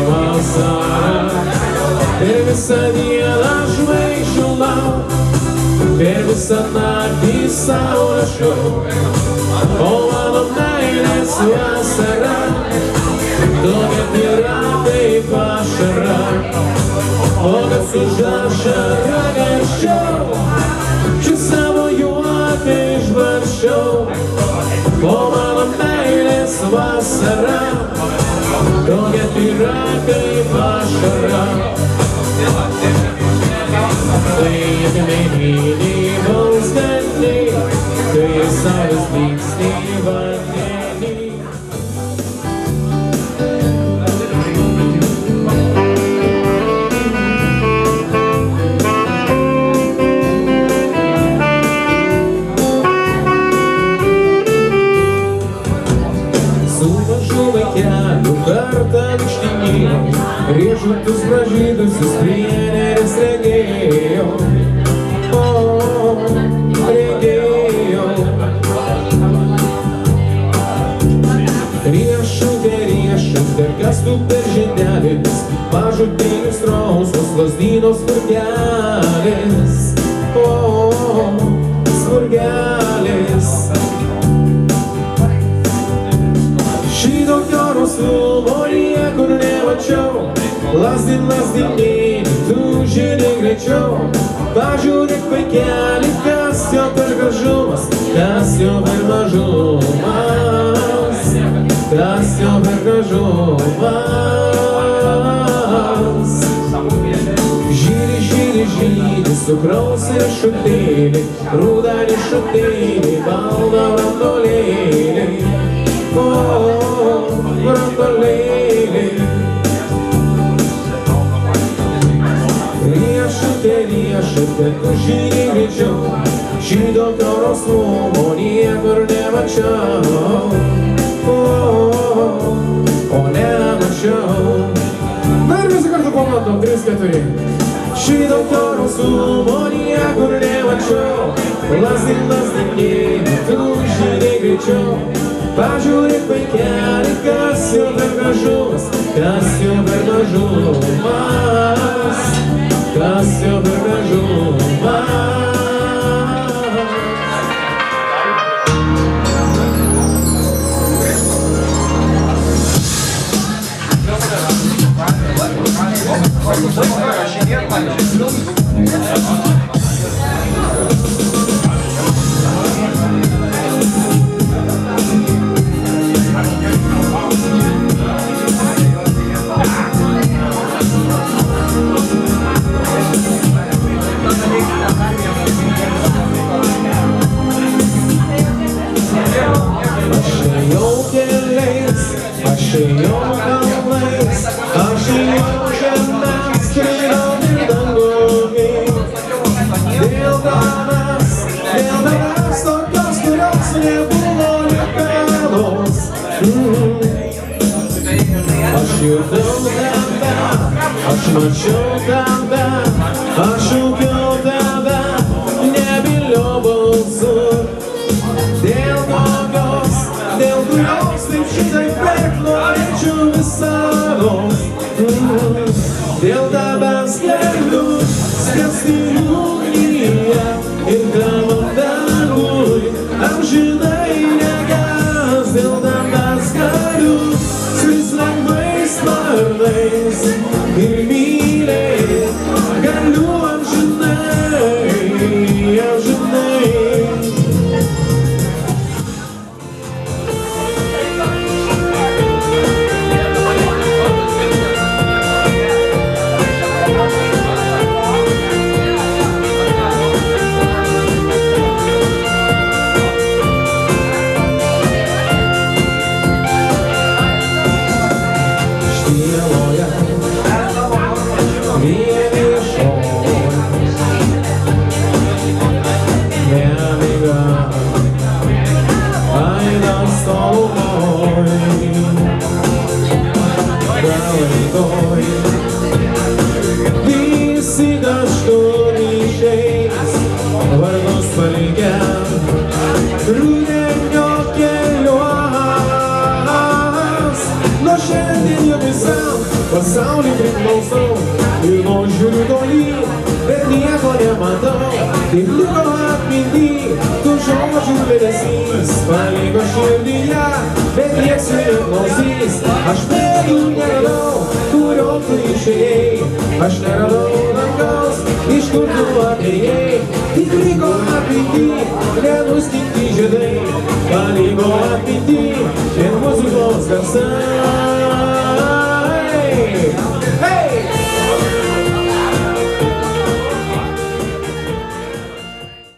vasara. Per visą dieną žvaigždžių lauk, per visą naktį sau rašau, o mano meilės vasara tokia tyra kaip ašara, o kas už ašarą karščiau, šį savo juoką išbarščiau, o mano meilės vasara tokia tyra kaip ašara. Tai akmeniniai balsganiai, tai saulės blyksniai vandenį. Su mažu vaikeliu kartą vaikštinėjau, riešutus pražydusius prie neries regėjau, regėjau. Riešutė, kas tu per žindelis, mažutėlis rausvos lazdynos spurgelis, spurgelis. Šitokio ruslumo niekur nemačiau, lazdinėlį, tu žinai greičiau. Pažiūrėk vaikeli, kas jo per gražumas, kas jo per mažumas, kas jo per gražumas. Žydi, žydi, žydi, cukraus riešutėlį, rudą riešutėlį, baldą branduolėlį, branduolėlį. Riešutė, tu žydi greičiau, šitokio ruslumo niekur nemačiau, nemačiau. Na ir visi kartu pamatom, 3-4. Šitokio ruslumo niekur nemačiau, lazdinėlį, tu žydi greičiau. Pažiūrėk vaikeli, kas jo per gražumas, kas jo per mažumas, kas jo per gražumas. Aš ėjau kalnais, aš ėjau žemės, skridom ir dangumi. Dėl tavęs tokios, kurios nebuvo niekados. Aš jutau tave, aš mačiau tave, aš šaukiau tave, nebylio balsu. Dėl tokios, dėl kurios taip šitaip norėčiau visados. Dėl tavęs sklendu, skęsti ugnyje ir tavo dangui amžinai negas. Dėl tavęs galiu skrist lengvais sparnais ir mylėt galiu amžinai, amžinai. Visi kažkur išeis, vargus palikę rudenio keliuos. Nuo šiandien jau visam pasaulį priklausau ir nors žiūriu tolyn, bet nieko nematau. Taip liko atminty, tų žodžių liūdesys paliko širdyje, bet nieks jų neklausys. Aš pėdų neradau, kurio tu išėjai, aš neradau dangaus, iš kur tu atėjai. Tik liko atminty, nenuskinti žiedai, paliko atminty, vien muzikos garsai.